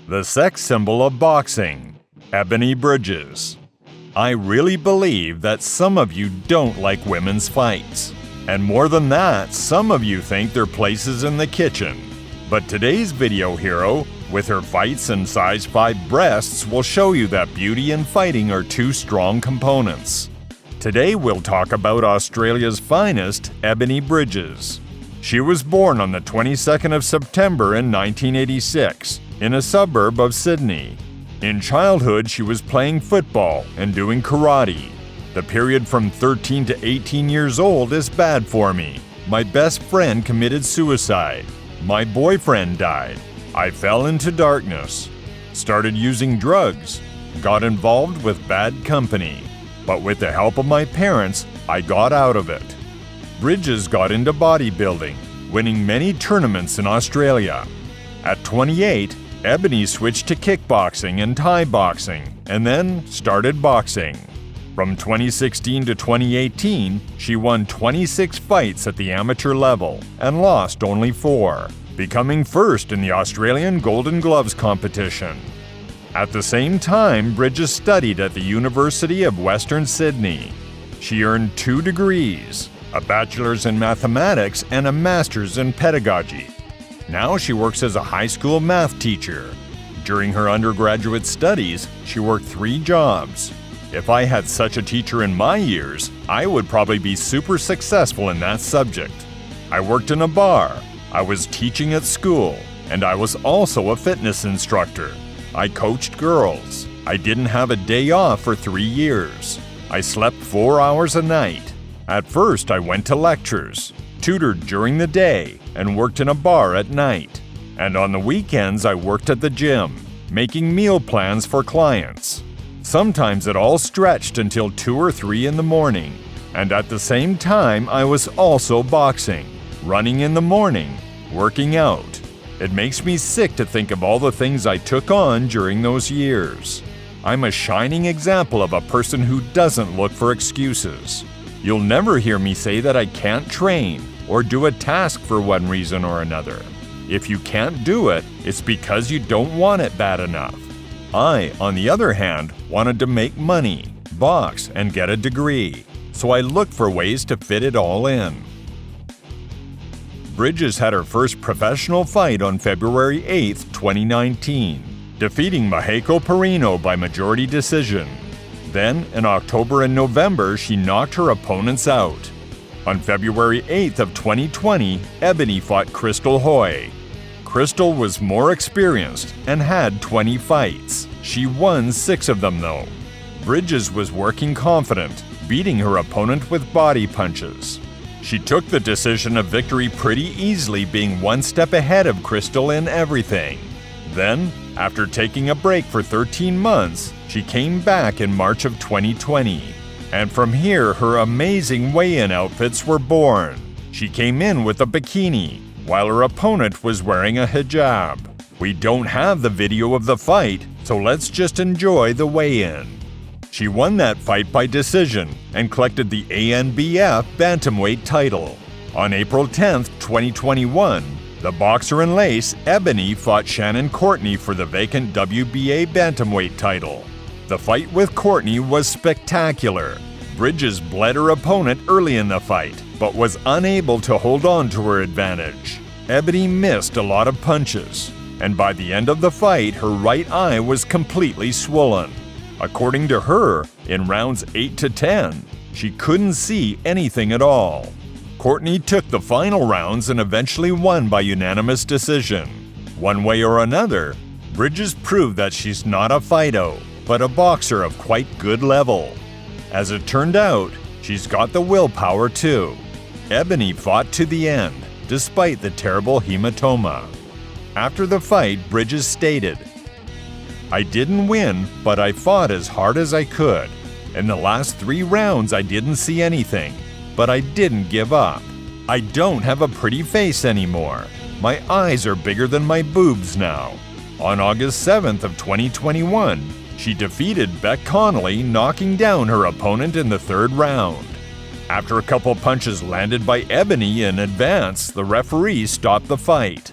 The sex symbol of boxing, Ebony Bridges. I really believe that some of you don't like women's fights. And more than that, some of you think their place is in the kitchen. But today's video hero, with her fights and size 5 breasts, will show you that beauty and fighting are two strong components. Today we'll talk about Australia's finest, Ebony Bridges. She was born on the 22nd of September in 1986, in a suburb of Sydney. In childhood, she was playing football and doing karate. The period from 13 to 18 years old is bad for me. My best friend committed suicide. My boyfriend died. I fell into darkness. Started using drugs. Got involved with bad company. But with the help of my parents, I got out of it. Bridges got into bodybuilding, winning many tournaments in Australia. At 28, Ebony switched to kickboxing and Thai boxing, and then started boxing. From 2016 to 2018, she won 26 fights at the amateur level and lost only 4, becoming first in the Australian Golden Gloves competition. At the same time, Bridges studied at the University of Western Sydney. She earned 2 degrees, a bachelor's in mathematics and a master's in pedagogy. Now she works as a high school math teacher. During her undergraduate studies, she worked 3 jobs. If I had such a teacher in my years, I would probably be super successful in that subject. I worked in a bar, I was teaching at school, and I was also a fitness instructor. I coached girls. I didn't have a day off for 3 years. I slept 4 hours a night. At first, I went to lectures, tutored during the day, and worked in a bar at night. And on the weekends, I worked at the gym, making meal plans for clients. Sometimes it all stretched until 2 or 3 in the morning. And at the same time, I was also boxing, running in the morning, working out. It makes me sick to think of all the things I took on during those years. I'm a shining example of a person who doesn't look for excuses. You'll never hear me say that I can't train or do a task for one reason or another. If you can't do it, it's because you don't want it bad enough. I, on the other hand, wanted to make money, box, and get a degree, so I looked for ways to fit it all in. Bridges had her first professional fight on February 8, 2019, defeating Maheko Perino by majority decision. Then, in October and November, she knocked her opponents out. On February 8th of 2020, Ebony fought Crystal Hoy. Crystal was more experienced and had 20 fights. She won 6 of them though. Bridges was working confident, beating her opponent with body punches. She took the decision of victory pretty easily, being 1 step ahead of Crystal in everything. Then, after taking a break for 13 months, she came back in March of 2020. And from here, her amazing weigh-in outfits were born. She came in with a bikini, while her opponent was wearing a hijab. We don't have the video of the fight, so let's just enjoy the weigh-in. She won that fight by decision and collected the ANBF Bantamweight title. On April 10, 2021, the boxer in lace, Ebony, fought Shannon Courtney for the vacant WBA Bantamweight title. The fight with Courtney was spectacular. Bridges bled her opponent early in the fight, but was unable to hold on to her advantage. Ebony missed a lot of punches, and by the end of the fight, her right eye was completely swollen. According to her, in rounds 8 to 10, she couldn't see anything at all. Courtney took the final rounds and eventually won by unanimous decision. One way or another, Bridges proved that she's not a fighto, but a boxer of quite good level. As it turned out, she's got the willpower too. Ebony fought to the end, despite the terrible hematoma. After the fight, Bridges stated, "I didn't win, but I fought as hard as I could. In the last 3 rounds, I didn't see anything, but I didn't give up. I don't have a pretty face anymore. My eyes are bigger than my boobs now." On August 7th of 2021, she defeated Beck Connolly, knocking down her opponent in the 3rd round. After a couple punches landed by Ebony in advance, the referee stopped the fight.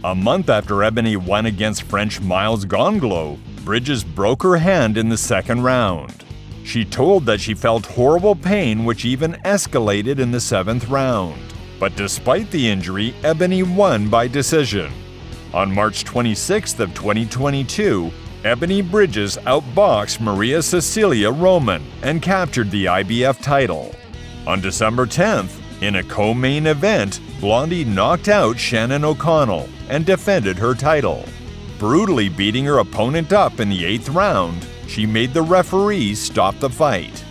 A month after Ebony won against French Miles Gonglo, Bridges broke her hand in the second round. She told that she felt horrible pain, which even escalated in the seventh round. But despite the injury, Ebony won by decision. On March 26th of 2022, Ebony Bridges outboxed Maria Cecilia Roman and captured the IBF title. On December 10th, in a co-main event, Blondie knocked out Shannon O'Connell and defended her title. Brutally beating her opponent up in the 8th round, she made the referees stop the fight.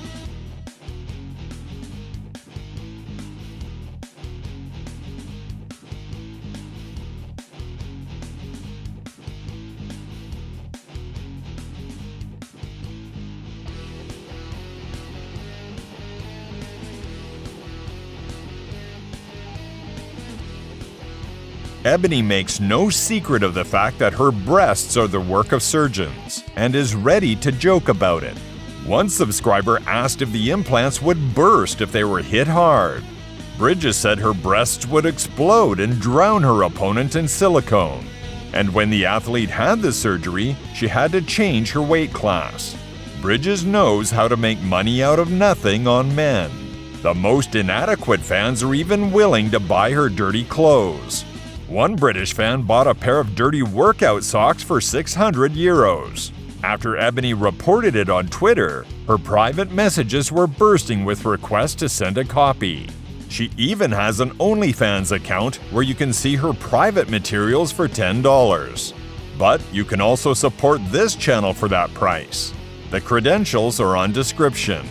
Ebony makes no secret of the fact that her breasts are the work of surgeons and is ready to joke about it. One subscriber asked if the implants would burst if they were hit hard. Bridges said her breasts would explode and drown her opponent in silicone. And when the athlete had the surgery, she had to change her weight class. Bridges knows how to make money out of nothing on men. The most inadequate fans are even willing to buy her dirty clothes. One British fan bought a pair of dirty workout socks for €600. After Ebony reported it on Twitter, her private messages were bursting with requests to send a copy. She even has an OnlyFans account where you can see her private materials for $10. But you can also support this channel for that price. The credentials are on description.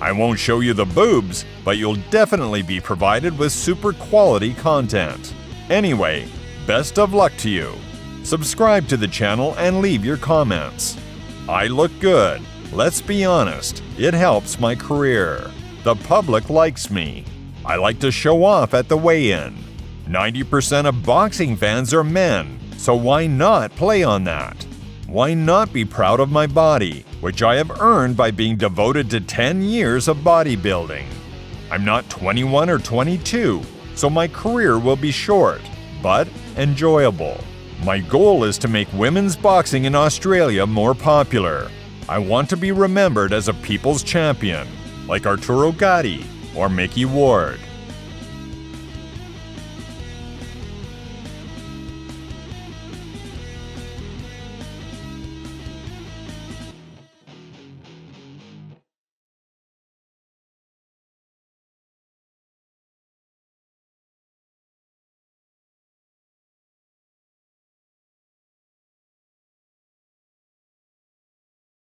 I won't show you the boobs, but you'll definitely be provided with super quality content. Anyway, best of luck to you. Subscribe to the channel and leave your comments. I look good. Let's be honest, it helps my career. The public likes me. I like to show off at the weigh-in. 90% of boxing fans are men, so why not play on that? Why not be proud of my body, which I have earned by being devoted to 10 years of bodybuilding? I'm not 21 or 22, so my career will be short, but enjoyable. My goal is to make women's boxing in Australia more popular. I want to be remembered as a people's champion, like Arturo Gatti or Mickey Ward.